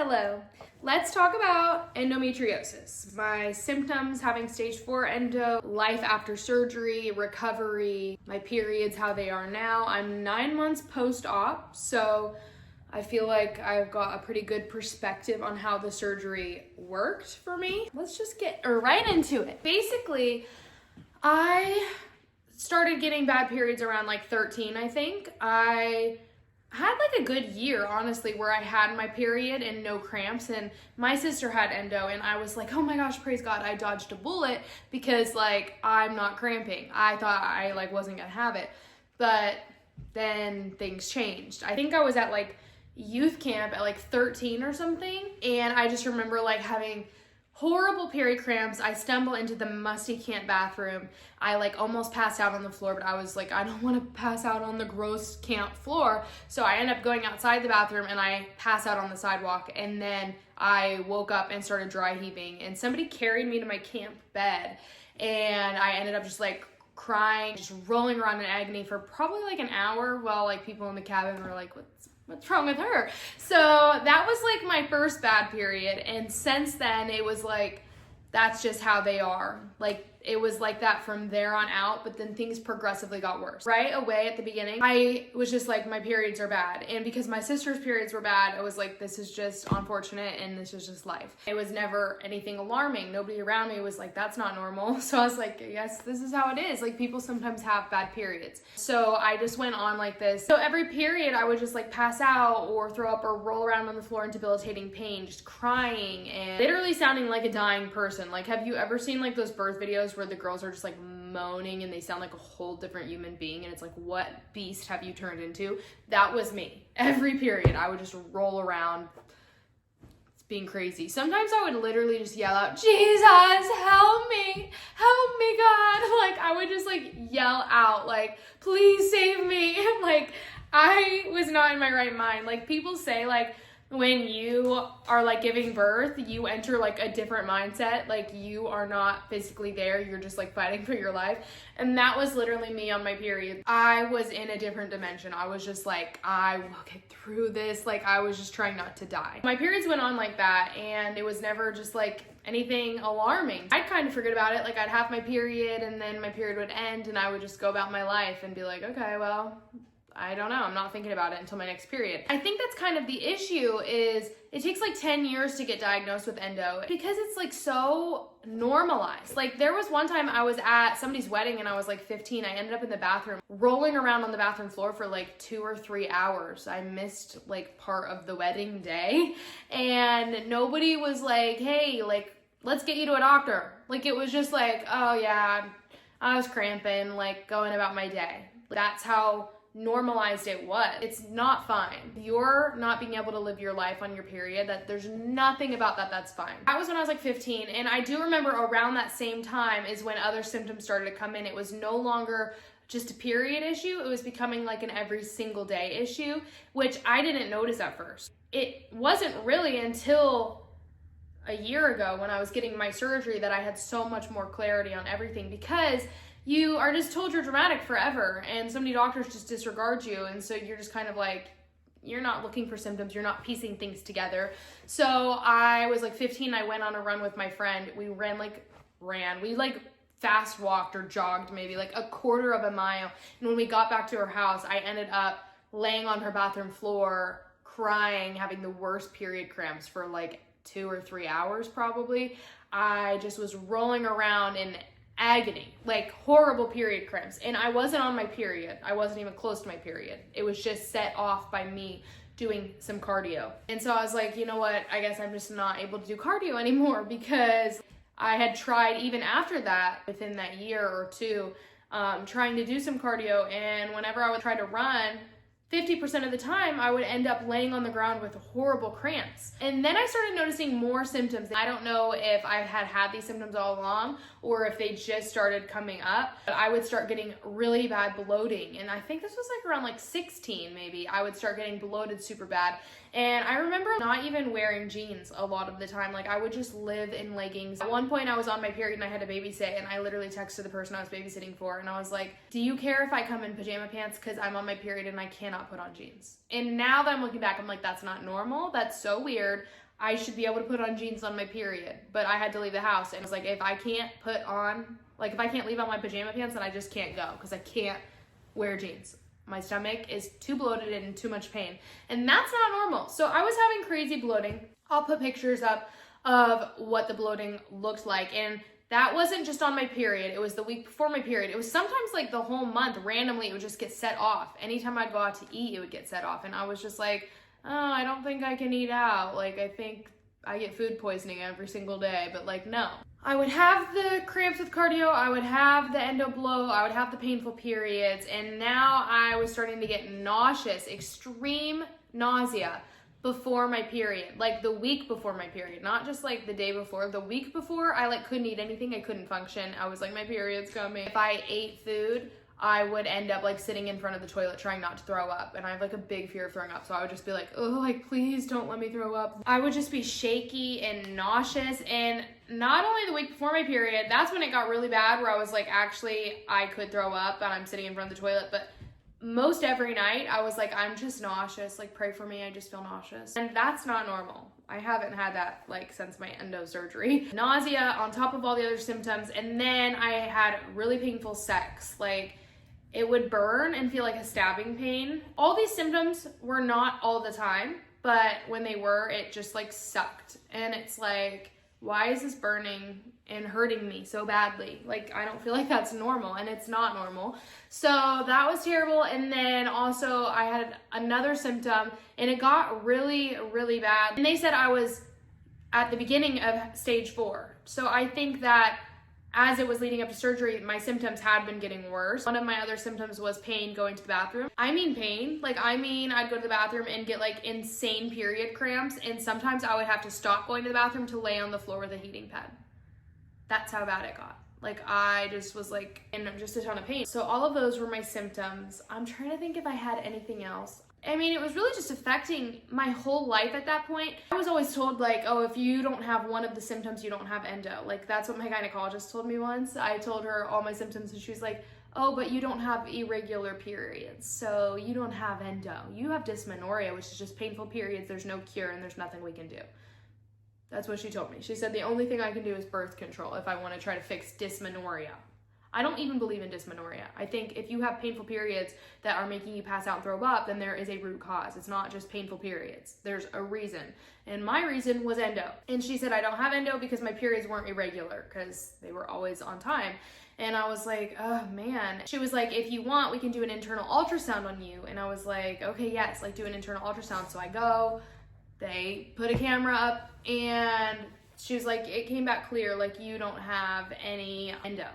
Hello. Let's talk about endometriosis. My symptoms: having stage 4 endo, life after surgery, recovery, my periods, how they are now. I'm 9 months post-op, so I feel like I've got a pretty good perspective on how the surgery worked for me. Let's just get right into it. Basically, I started getting bad periods around like 13, I think. I had like a good year, honestly, where I had my period and no cramps, and my sister had endo, and I was like, oh my gosh, praise God, I dodged a bullet because like I'm not cramping. I thought I like wasn't gonna have it, but then things changed. I think I was at like youth camp at like 13 or something, and I just remember like having horrible period cramps. I stumble into the musty camp bathroom. I like almost passed out on the floor, but I was like, I don't want to pass out on the gross camp floor. So I end up going outside the bathroom and I pass out on the sidewalk. And then I woke up and started dry heaving, and somebody carried me to my camp bed, and I ended up just like crying, just rolling around in agony for probably like an hour while like people in the cabin were like, what's wrong with her? So that was like my first bad period, and since then it was like that's just how they are. Like it was like that from there on out, but then things progressively got worse. Right away at the beginning, I was just like, my periods are bad, and because my sister's periods were bad, it was like, this is just unfortunate and this is just life. It was never anything alarming. Nobody around me was like, that's not normal. So I was like, yes, this is how it is. Like people sometimes have bad periods. So I just went on like this. So every period I would just like pass out or throw up or roll around on the floor in debilitating pain, just crying and literally sounding like a dying person. Like, have you ever seen like those birth videos where the girls are just like moaning and they sound like a whole different human being, and it's like, what beast have you turned into? That was me. Every period I would just roll around being crazy. Sometimes I would literally just yell out, Jesus, help me, God. Like I would just like yell out like, please save me. Like I was not in my right mind. Like people say like when you are like giving birth, you enter like a different mindset. Like you are not physically there, you're just like fighting for your life. And that was literally me on my period. I was in a different dimension. I was just like, I will get through this. Like I was just trying not to die. My periods went on like that, and it was never just like anything alarming. I'd kind of forget about it. Like I'd have my period and then my period would end and I would just go about my life and be like, okay, well, I don't know, I'm not thinking about it until my next period. I think that's kind of the issue, is it takes like 10 years to get diagnosed with endo because it's like so normalized. Like there was one time I was at somebody's wedding and I was like 15. I ended up in the bathroom rolling around on the bathroom floor for like 2 or 3 hours. I missed like part of the wedding day, and nobody was like, hey, like let's get you to a doctor. Like it was just like, oh yeah, I was cramping, like going about my day. That's how normalized it was. It's not fine. You're not being able to live your life on your period, that there's nothing about that that's fine. That was when I was like 15, and I do remember around that same time is when other symptoms started to come in. It was no longer just a period issue, it was becoming like an every single day issue, which I didn't notice at first. It wasn't really until a year ago when I was getting my surgery that I had so much more clarity on everything, because you are just told you're dramatic forever, and so many doctors just disregard you, and so you're just kind of like, you're not looking for symptoms, you're not piecing things together. So I was like 15, I went on a run with my friend. We we fast walked or jogged maybe like a quarter of a mile, and when we got back to her house, I ended up laying on her bathroom floor, crying, having the worst period cramps for like 2 or 3 hours probably. I just was rolling around in agony, like horrible period cramps, and I wasn't on my period. I wasn't even close to my period. It was just set off by me doing some cardio. And so I was like, you know what, I guess I'm just not able to do cardio anymore, because I had tried even after that, within that year or two, trying to do some cardio, and whenever I would try to run, 50% of the time I would end up laying on the ground with horrible cramps. And then I started noticing more symptoms. I don't know if I had these symptoms all along or if they just started coming up, but I would start getting really bad bloating. And I think this was like around like 16 maybe. I would start getting bloated super bad. And I remember not even wearing jeans a lot of the time. Like I would just live in leggings. At one point I was on my period and I had to babysit, and I literally texted the person I was babysitting for, and I was like, do you care if I come in pajama pants? Because I'm on my period and I cannot cannot put on jeans. And now that I'm looking back, I'm like, that's not normal. That's so weird. I should be able to put on jeans on my period. But I had to leave the house. And I was like, if I can't put on, like if I can't leave on my pajama pants, then I just can't go because I can't wear jeans. My stomach is too bloated and in too much pain. And that's not normal. So I was having crazy bloating. I'll put pictures up of what the bloating looked like. And that wasn't just on my period. It was the week before my period. It was sometimes like the whole month, randomly, it would just get set off. Anytime I'd go out to eat, it would get set off. And I was just like, oh, I don't think I can eat out. Like, I think I get food poisoning every single day, but like, no. I would have the cramps with cardio, I would have the endo blow, I would have the painful periods, and now I was starting to get nauseous, extreme nausea before my period, like the week before my period, not just like the day before. The week before, I like couldn't eat anything, I couldn't function. I was like, my period's coming. If I ate food, I would end up like sitting in front of the toilet trying not to throw up, and I have like a big fear of throwing up, so I would just be like, oh, like please don't let me throw up. I would just be shaky and nauseous. And not only the week before my period, that's when it got really bad where I was like, actually I could throw up and I'm sitting in front of the toilet, but most every night I was like, I'm just nauseous, like pray for me, I just feel nauseous. And that's not normal. I haven't had that like since my endo surgery. Nausea on top of all the other symptoms, and then I had really painful sex. Like it would burn and feel like a stabbing pain. All these symptoms were not all the time, but when they were, it just like sucked. And it's like, why is this burning and hurting me so badly? Like, I don't feel like that's normal, and it's not normal. So that was terrible. And then also I had another symptom, and it got really, really bad. And they said I was at the beginning of stage 4. So I think that as it was leading up to surgery, my symptoms had been getting worse. One of my other symptoms was pain going to the bathroom. I mean pain, like I'd go to the bathroom and get like insane period cramps, and sometimes I would have to stop going to the bathroom to lay on the floor with a heating pad. That's how bad it got. Like I just was like in just a ton of pain. So all of those were my symptoms. I'm trying to think if I had anything else. I mean, it was really just affecting my whole life at that point. I was always told like, oh, if you don't have one of the symptoms, you don't have endo. Like that's what my gynecologist told me once. I told her all my symptoms and she was like, oh, but you don't have irregular periods, so you don't have endo. You have dysmenorrhea, which is just painful periods. There's no cure and there's nothing we can do. That's what she told me. She said the only thing I can do is birth control if I want to try to fix dysmenorrhea. I don't even believe in dysmenorrhea. I think if you have painful periods that are making you pass out and throw up, then there is a root cause. It's not just painful periods. There's a reason. And my reason was endo. And she said I don't have endo because my periods weren't irregular because they were always on time. And I was like, oh man. She was like, if you want, we can do an internal ultrasound on you. And I was like, okay, yes, like do an internal ultrasound. So I go, they put a camera up, and she was like, it came back clear, like you don't have any endo,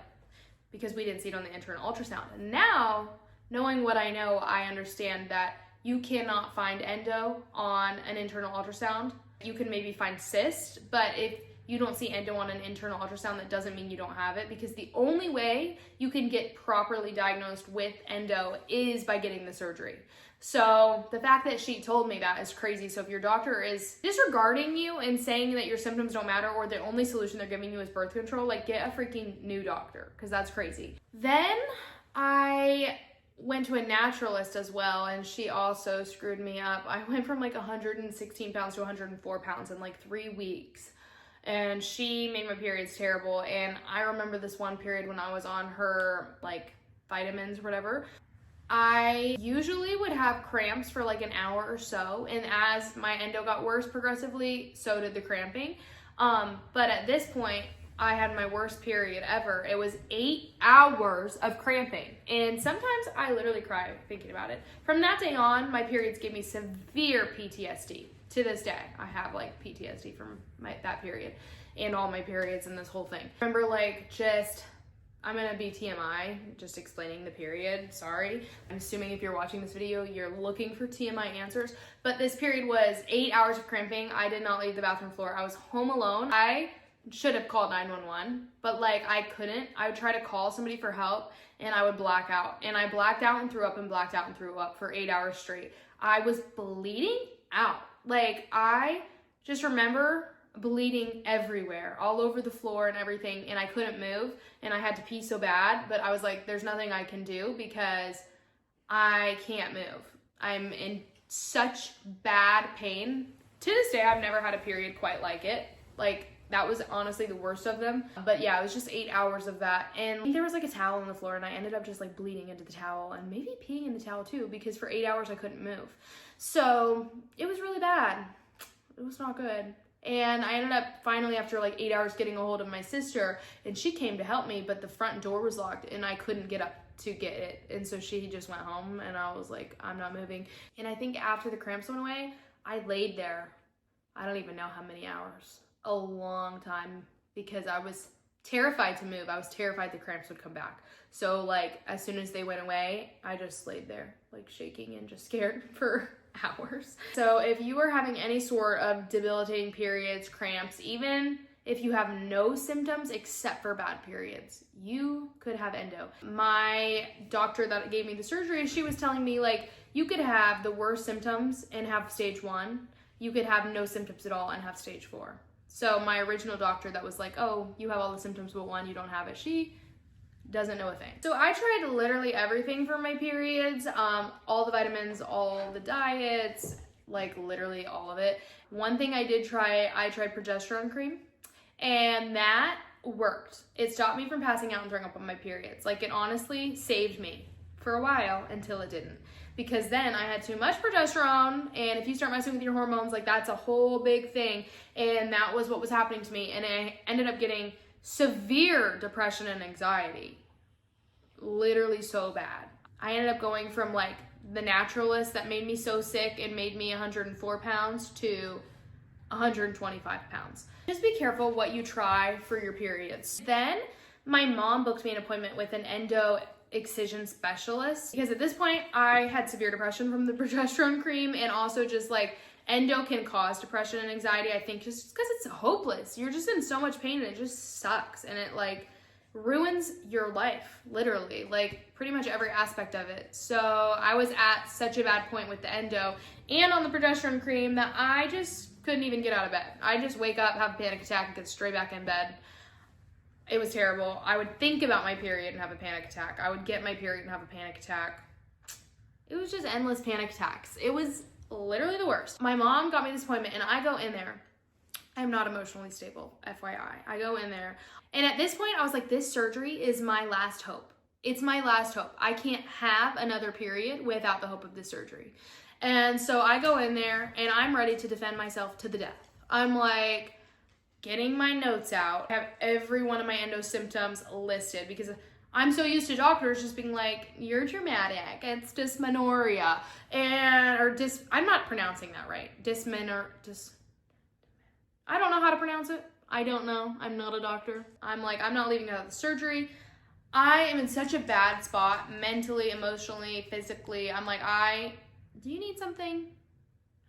because we didn't see it on the internal ultrasound. And now, knowing what I know, I understand that you cannot find endo on an internal ultrasound. You can maybe find cyst, but if you don't see endo on an internal ultrasound, that doesn't mean you don't have it, because the only way you can get properly diagnosed with endo is by getting the surgery. So the fact that she told me that is crazy. So if your doctor is disregarding you and saying that your symptoms don't matter, or the only solution they're giving you is birth control, like get a freaking new doctor, because that's crazy. Then I went to a naturalist as well, and she also screwed me up. I went from like 116 pounds to 104 pounds in like 3 weeks. And she made my periods terrible. And I remember this one period when I was on her like vitamins or whatever, I usually would have cramps for like an hour or so, and as my endo got worse progressively, so did the cramping. But at this point, I had my worst period ever. It was 8 hours of cramping, and sometimes I literally cry thinking about it. From that day on, my periods gave me severe PTSD. To this day, I have like PTSD from that period and all my periods and this whole thing. I remember like I'm gonna be TMI, just explaining the period, sorry. I'm assuming if you're watching this video, you're looking for TMI answers, but this period was 8 hours of cramping. I did not leave the bathroom floor. I was home alone. I should have called 911, but like I couldn't. I would try to call somebody for help and I would black out. And I blacked out and threw up and blacked out and threw up for 8 hours straight. I was bleeding out. Like I just remember bleeding everywhere, all over the floor and everything, and I couldn't move, and I had to pee so bad, but I was like, there's nothing I can do because I can't move. I'm in such bad pain. To this day, I've never had a period quite like it. Like, that was honestly the worst of them. But yeah, it was just 8 hours of that. And I think there was like a towel on the floor, and I ended up just like bleeding into the towel and maybe peeing in the towel too, because for 8 hours I couldn't move. So it was really bad. It was not good. And I ended up finally, after like 8 hours, getting a hold of my sister, and she came to help me, but the front door was locked and I couldn't get up to get it. And so she just went home, and I was like, I'm not moving. And I think after the cramps went away, I laid there, I don't even know how many hours, a long time, because I was terrified to move. I was terrified the cramps would come back. So like, as soon as they went away, I just laid there like shaking and just scared for hours. So if you are having any sort of debilitating periods, cramps, even if you have no symptoms except for bad periods, you could have endo. My doctor that gave me the surgery, she was telling me like, you could have the worst symptoms and have stage 1. You could have no symptoms at all and have stage 4. So my original doctor that was like, oh, you have all the symptoms but 1, you don't have it, she doesn't know a thing. So I tried literally everything for my periods, all the vitamins, all the diets, like literally all of it. One thing I did try, I tried progesterone cream, and that worked. It stopped me from passing out and throwing up on my periods. Like, it honestly saved me for a while until it didn't. Because then I had too much progesterone, and if you start messing with your hormones, like, that's a whole big thing. And that was what was happening to me. And I ended up getting severe depression and anxiety. Literally so bad. I ended up going from like the naturalist that made me so sick and made me 104 pounds to 125 pounds. Just be careful what you try for your periods. Then my mom booked me an appointment with an endo excision specialist, because at this point I had severe depression from the progesterone cream, and also just like endo can cause depression and anxiety, I think, just because it's hopeless. You're just in so much pain and it just sucks, and it like ruins your life, literally, like pretty much every aspect of it. So I was at such a bad point with the endo and on the progesterone cream that I just couldn't even get out of bed. I just wake up, have a panic attack, and get straight back in bed. It was terrible. I would think about my period and have a panic attack. I would get my period and have a panic attack. It was just endless panic attacks. It was literally the worst. My mom got me this appointment, and I go in there. I'm not emotionally stable, FYI. I go in there, and at this point I was like, this surgery is my last hope. It's my last hope. I can't have another period without the hope of this surgery. And so I go in there, and I'm ready to defend myself to the death. I'm like getting my notes out. I have every one of my endo symptoms listed, because I'm so used to doctors just being like, you're dramatic, it's dysmenorrhea, I'm not pronouncing that right. I don't know how to pronounce it. I don't know. I'm not a doctor. I'm like, I'm not leaving out of the surgery. I am in such a bad spot, mentally, emotionally, physically. I'm like, do you need something?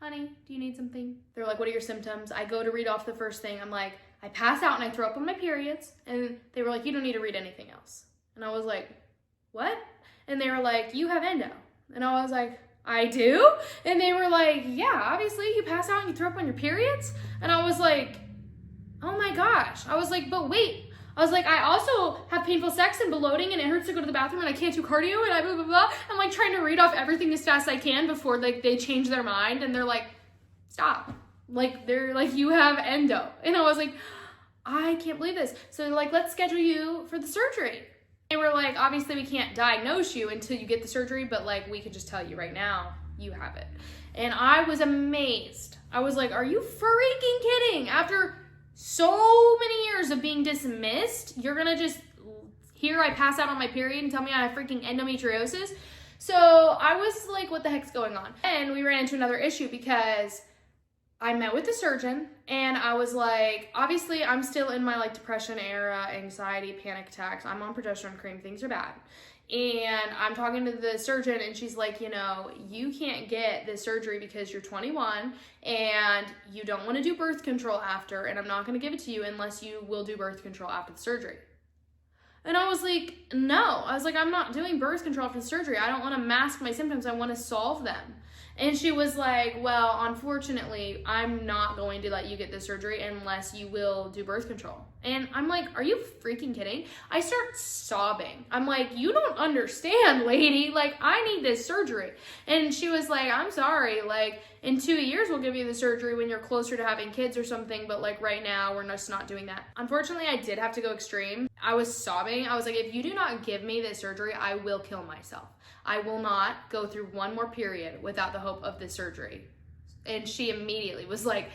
Honey, do you need something? They're like, what are your symptoms? I go to read off the first thing. I'm like, I pass out and I throw up on my periods. And they were like, you don't need to read anything else. And I was like, what? And they were like, you have endo. And I was like, I do? And they were like, yeah, obviously you pass out and you throw up on your periods. And I was like, oh my gosh. I was like, but wait. I was like, I also have painful sex and bloating, and it hurts to go to the bathroom, and I can't do cardio, and I blah, blah, blah. I'm like trying to read off everything as fast as I can before like they change their mind, and they're like, stop. Like, they're like, you have endo. And I was like, I can't believe this. So they're like, let's schedule you for the surgery. They were like, obviously we can't diagnose you until you get the surgery, but like, we can just tell you right now, you have it. And I was amazed. I was like, are you freaking kidding? After so many years of being dismissed, you're gonna just hear I pass out on my period and tell me I have freaking endometriosis? So I was like, what the heck's going on? And we ran into another issue, because I met with the surgeon, and I was like, obviously I'm still in my like depression era, anxiety, panic attacks. I'm on progesterone cream, things are bad. And I'm talking to the surgeon, and she's like, you know, you can't get this surgery because you're 21 and you don't want to do birth control after, and I'm not going to give it to you unless you will do birth control after the surgery. And I was like, no. I was like, I'm not doing birth control after the surgery. I don't want to mask my symptoms. I want to solve them. And she was like, well, unfortunately, I'm not going to let you get this surgery unless you will do birth control. And I'm like, are you freaking kidding? I start sobbing. I'm like, you don't understand, lady. Like, I need this surgery. And she was like, I'm sorry. Like, in 2 years, we'll give you the surgery when you're closer to having kids or something. But like right now, we're just not doing that. Unfortunately, I did have to go extreme. I was sobbing. I was like, if you do not give me this surgery, I will kill myself. I will not go through one more period without the hope of this surgery. And she immediately was like,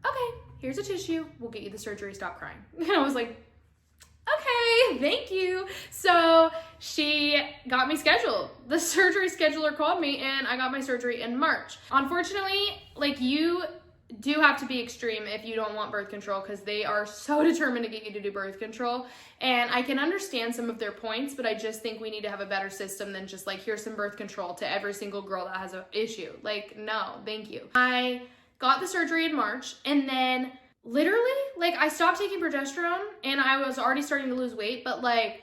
okay, here's a tissue. We'll get you the surgery. Stop crying. And I was like, okay, thank you. So she got me scheduled. The surgery scheduler called me and I got my surgery in March. Unfortunately, like, you do have to be extreme if you don't want birth control, because they are so determined to get you to do birth control. And I can understand some of their points, but I just think we need to have a better system than just like, here's some birth control to every single girl that has an issue. Like, no, thank you. I got the surgery in March, and then literally, like, I stopped taking progesterone and I was already starting to lose weight, but like,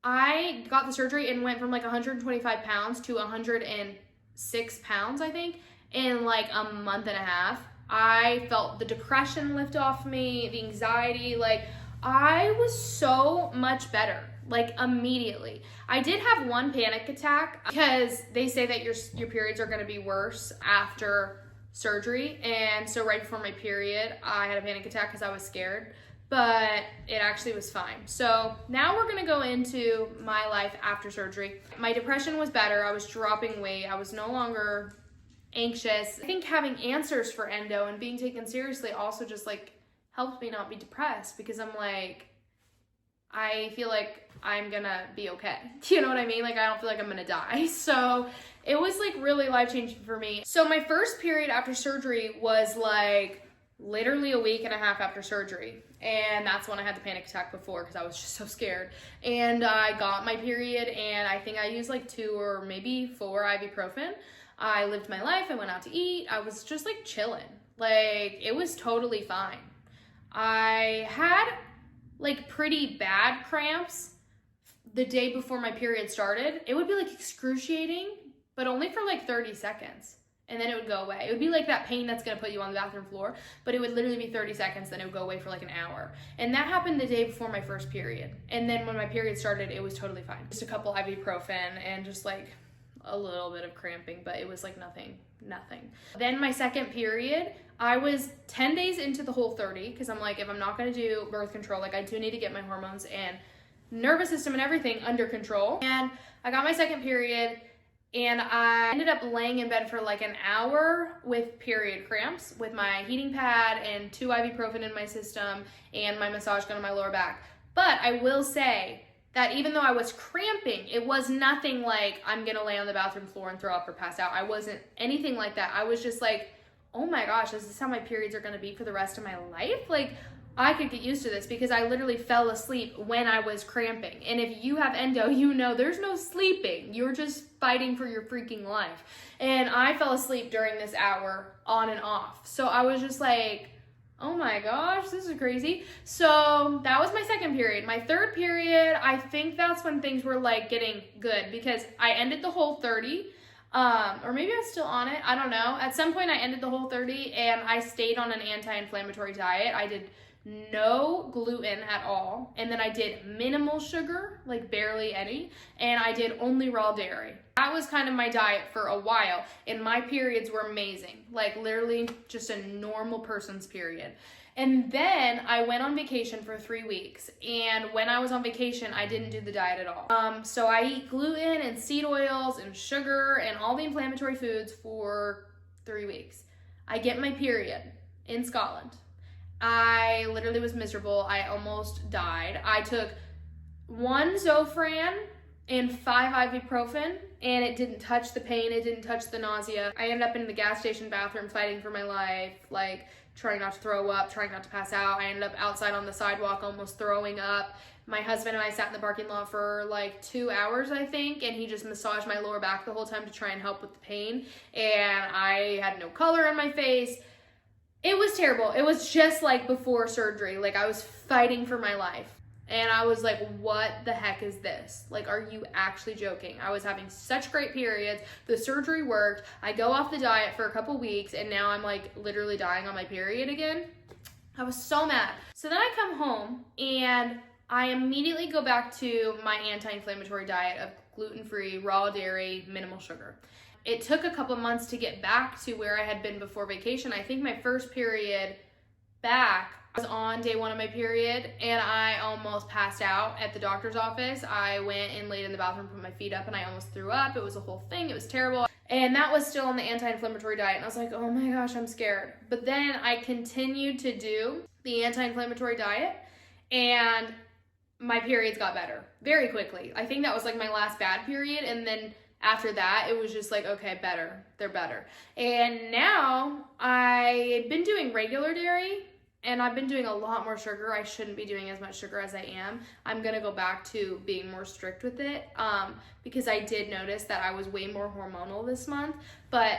I got the surgery and went from like 125 pounds to 106 pounds, I think, in like a month and a half. I felt the depression lift off me, the anxiety, like, I was so much better, like, immediately. I did have one panic attack because they say that your periods are gonna be worse after surgery. And so right before my period, I had a panic attack because I was scared, but it actually was fine. So now we're gonna go into my life after surgery. My depression was better. I was dropping weight. I was no longer anxious. I think having answers for endo and being taken seriously also just like helped me not be depressed, because I'm like, I feel like I'm gonna be okay. You know what I mean? Like, I don't feel like I'm gonna die. So it was like really life-changing for me. So my first period after surgery was like literally a week and a half after surgery. And that's when I had the panic attack before, because I was just so scared. And I got my period, and I think I used like 2 or maybe 4 ibuprofen. I lived my life. I went out to eat. I was just like chilling. Like, it was totally fine. I had like pretty bad cramps the day before my period started. It would be like excruciating, but only for like 30 seconds. And then it would go away. It would be like that pain that's gonna put you on the bathroom floor, but it would literally be 30 seconds, then it would go away for like an hour. And that happened the day before my first period. And then when my period started, it was totally fine. Just a couple ibuprofen and just like a little bit of cramping, but it was like nothing. Then my second period, I was 10 days into the whole 30, because I'm like, if I'm not gonna do birth control, like, I do need to get my hormones and nervous system and everything under control. And I got my second period, and I ended up laying in bed for like an hour with period cramps, with my heating pad and 2 ibuprofen in my system and my massage gun on my lower back. But I will say that even though I was cramping, it was nothing like I'm gonna lay on the bathroom floor and throw up or pass out. I wasn't anything like that. I was just like, oh my gosh, is this how my periods are gonna be for the rest of my life? Like, I could get used to this, because I literally fell asleep when I was cramping. And if you have endo, you know there's no sleeping. You're just fighting for your freaking life. And I fell asleep during this hour on and off. So I was just like, oh my gosh, this is crazy. So that was my second period. My third period, I think that's when things were like getting good, because I ended the whole 30. Or maybe I was still on it. I don't know. At some point I ended the whole 30, and I stayed on an anti-inflammatory diet. I did no gluten at all. And then I did minimal sugar, like barely any. And I did only raw dairy. That was kind of my diet for a while. And my periods were amazing. Like, literally just a normal person's period. And then I went on vacation for 3 weeks. And when I was on vacation, I didn't do the diet at all. So I eat gluten and seed oils and sugar and all the inflammatory foods for 3 weeks. I get my period in Scotland. I literally was miserable. I almost died. I took 1 Zofran and 5 ibuprofen, and it didn't touch the pain. It didn't touch the nausea. I ended up in the gas station bathroom fighting for my life, like trying not to throw up, trying not to pass out. I ended up outside on the sidewalk almost throwing up. My husband and I sat in the parking lot for like 2 hours, I think, and he just massaged my lower back the whole time to try and help with the pain. And I had no color in my face. It was terrible. It was just like before surgery. Like, I was fighting for my life. And I was like, what the heck is this? Like, are you actually joking? I was having such great periods. The surgery worked. I go off the diet for a couple weeks and now I'm like literally dying on my period again. I was so mad. So then I come home and I immediately go back to my anti-inflammatory diet of gluten-free, raw dairy, minimal sugar. It took a couple months to get back to where I had been before vacation. I think my first period back was on day 1 of my period and I almost passed out at the doctor's office. I went and laid in the bathroom, put my feet up, and I almost threw up. It was a whole thing. It was terrible. And that was still on the anti-inflammatory diet. And I was like, oh my gosh, I'm scared. But then I continued to do the anti-inflammatory diet and my periods got better very quickly. I think that was like my last bad period. And then after that, it was just like, okay, better. They're better. And now I've been doing regular dairy and I've been doing a lot more sugar. I shouldn't be doing as much sugar as I am. I'm gonna go back to being more strict with it because I did notice that I was way more hormonal this month. But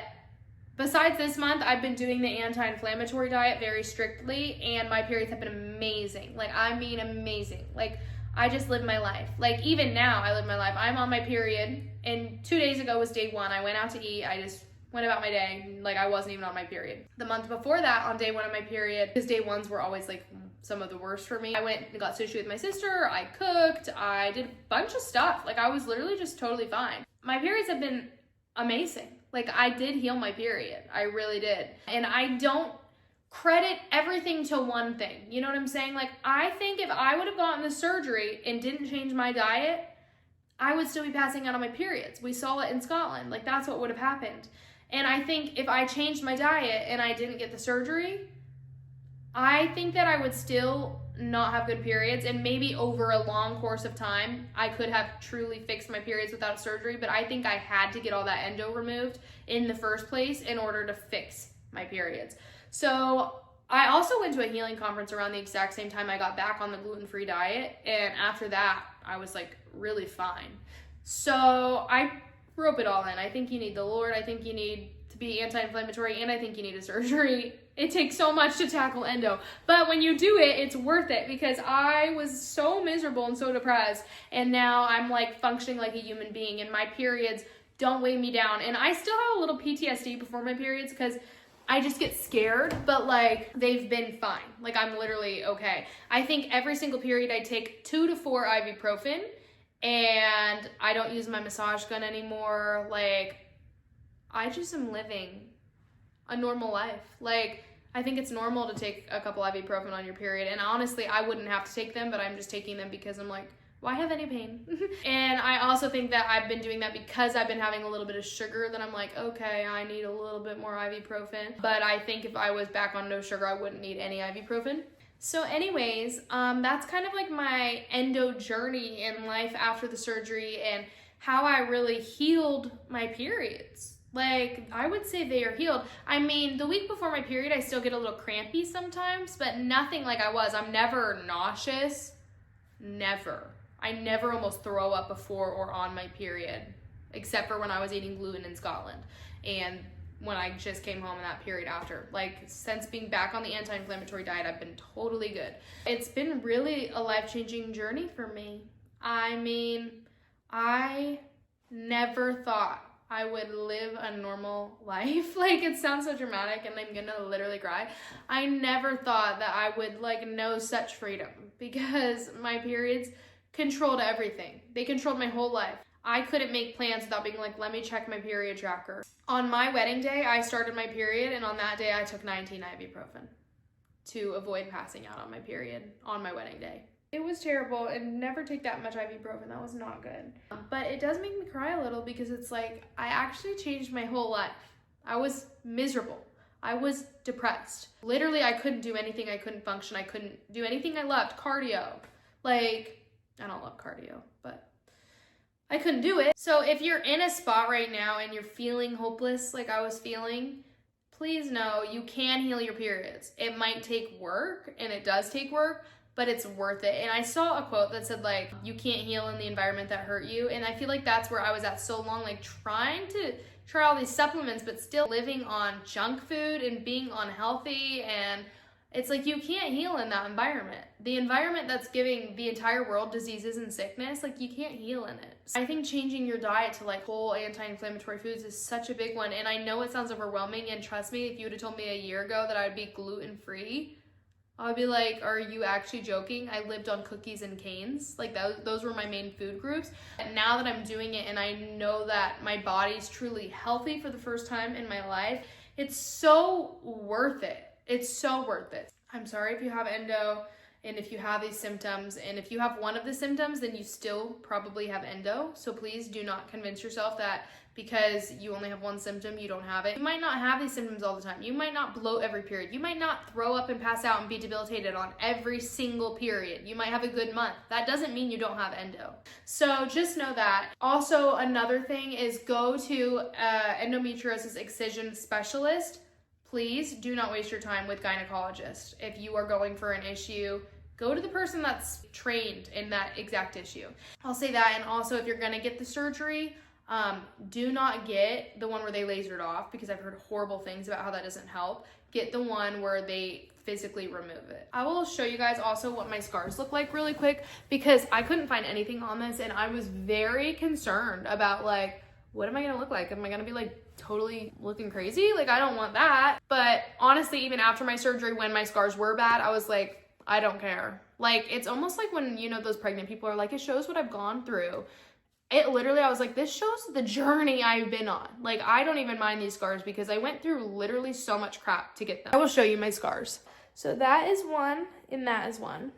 besides this month, I've been doing the anti-inflammatory diet very strictly and my periods have been amazing. Like, I mean amazing. Like, I just live my life. Like, even now, I live my life. I'm on my period and 2 days ago was day 1. I went out to eat. I just went about my day like I wasn't even on my period. The month before that, on day 1 of my period, because day 1s were always like some of the worst for me, I went and got sushi with my sister, I cooked, I did a bunch of stuff. Like, I was literally just totally fine. My periods have been amazing. Like, I did heal my period. I really did. And I don't credit everything to one thing. You know what I'm saying? Like, I think if I would have gotten the surgery and didn't change my diet, I would still be passing out on my periods. We saw it in Scotland. Like, that's what would have happened. And I think if I changed my diet and I didn't get the surgery, I think that I would still not have good periods, and maybe over a long course of time, I could have truly fixed my periods without surgery, but I think I had to get all that endo removed in the first place in order to fix my periods. So I also went to a healing conference around the exact same time I got back on the gluten-free diet, and after that, I was like really fine. So I rope it all in. I think you need the Lord. I think you need to be anti-inflammatory, and I think you need a surgery. It takes so much to tackle endo, but when you do it, it's worth it, because I was so miserable and so depressed, and now I'm like functioning like a human being, and my periods don't weigh me down. And I still have a little PTSD before my periods because I just get scared, but like they've been fine. Like, I'm literally okay. I think every single period I take 2 to 4 ibuprofen, and I don't use my massage gun anymore. Like, I just am living a normal life. Like, I think it's normal to take a couple ibuprofen on your period, and honestly, I wouldn't have to take them, but I'm just taking them because I'm like, why have any pain? And I also think that I've been doing that because I've been having a little bit of sugar, that I'm like, okay, I need a little bit more ibuprofen. But I think if I was back on no sugar, I wouldn't need any ibuprofen. So anyways, that's kind of like my endo journey in life after the surgery and how I really healed my periods. Like, I would say they are healed. I mean, the week before my period, I still get a little crampy sometimes, but nothing like I was. I'm never nauseous. Never. I never almost throw up before or on my period, except for when I was eating gluten in Scotland and when I just came home in that period after. Like, since being back on the anti-inflammatory diet, I've been totally good. It's been really a life-changing journey for me. I mean, I never thought I would live a normal life. Like, it sounds so dramatic and I'm gonna literally cry. I never thought that I would like know such freedom, because my periods controlled everything. They controlled my whole life. I couldn't make plans without being like, let me check my period tracker. On my wedding day, I started my period, and on that day I took 19 ibuprofen to avoid passing out on my period on my wedding day. It was terrible, and never take that much ibuprofen. That was not good. But it does make me cry a little, because it's like, I actually changed my whole life. I was miserable. I was depressed. Literally, I couldn't do anything. I couldn't function. I couldn't do anything I loved. Cardio. Like, I don't love cardio, but I couldn't do it. So if you're in a spot right now and you're feeling hopeless like I was feeling, please know you can heal your periods. It might take work, and it does take work, but it's worth it. And I saw a quote that said, like, you can't heal in the environment that hurt you. And I feel like that's where I was at so long, like trying to try all these supplements, but still living on junk food and being unhealthy. And It's like you can't heal in that environment. The environment that's giving the entire world diseases and sickness, like you can't heal in it. So I think changing your diet to like whole anti-inflammatory foods is such a big one. And I know it sounds overwhelming, and trust me, if you would have told me a year ago that I would be gluten-free, I would be like, are you actually joking? I lived on cookies and canes. Like those were my main food groups. And now that I'm doing it and I know that my body's truly healthy for the first time in my life, it's so worth it. It's so worth it. I'm sorry if you have endo and if you have these symptoms, and if you have one of the symptoms, then you still probably have endo. So please do not convince yourself that because you only have one symptom, you don't have it. You might not have these symptoms all the time. You might not bloat every period. You might not throw up and pass out and be debilitated on every single period. You might have a good month. That doesn't mean you don't have endo. So just know that. Also, another thing is go to endometriosis excision specialist. Please do not waste your time with gynecologists. If you are going for an issue, go to the person that's trained in that exact issue. I'll say that. And also, if you're gonna get the surgery, do not get the one where they lasered off, because I've heard horrible things about how that doesn't help. Get the one where they physically remove it. I will show you guys also what my scars look like really quick, because I couldn't find anything on this and I was very concerned about like, what am I gonna look like? Am I gonna be like totally looking crazy? Like, I don't want that. But honestly, even after my surgery, when my scars were bad, I was like, I don't care. Like, it's almost like when, you know, those pregnant people are like, it shows what I've gone through. It literally, I was like, this shows the journey I've been on. Like, I don't even mind these scars because I went through literally so much crap to get them. I will show you my scars. So that is one and that is one.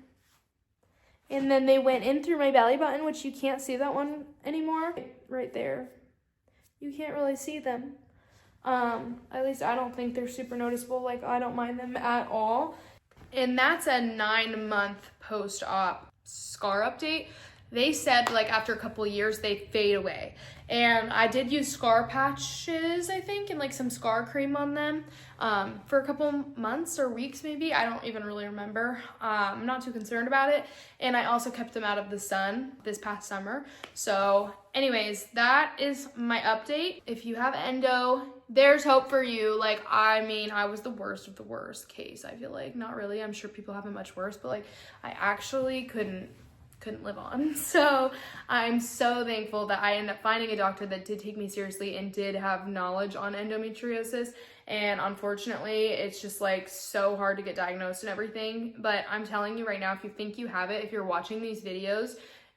And then they went in through my belly button, which you can't see that one anymore. Right there. You can't really see them. At least I don't think they're super noticeable. Like, I don't mind them at all. And that's a 9-month post-op scar update. They said like after a couple of years, they fade away. And I did use scar patches, I think, and like some scar cream on them for a couple months or weeks maybe. I don't even really remember. I'm not too concerned about it. And I also kept them out of the sun this past summer. So anyways, that is my update. If you have endo, there's hope for you. Like, I mean, I was the worst of the worst case, I feel like. Not really. I'm sure people have it much worse, but like I actually couldn't live on. So I'm so thankful that I ended up finding a doctor that did take me seriously and did have knowledge on endometriosis. And unfortunately, it's just like so hard to get diagnosed and everything. But I'm telling you right now, if you think you have it, if you're watching these videos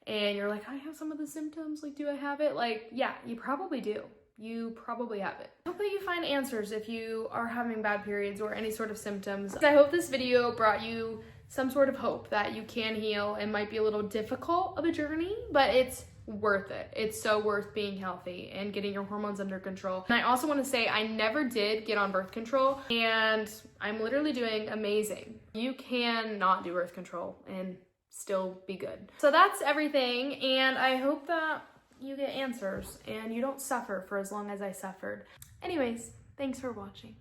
and you're like, I have some of the symptoms, like, do I have it? Like, yeah, you probably do. You probably have it. I hope that you find answers if you are having bad periods or any sort of symptoms. I hope this video brought you some sort of hope that you can heal. It might be a little difficult of a journey, but it's worth it. It's so worth being healthy and getting your hormones under control. And I also want to say I never did get on birth control, and I'm literally doing amazing. You can not do birth control and still be good. So that's everything, and I hope that you get answers and you don't suffer for as long as I suffered. Anyways, thanks for watching.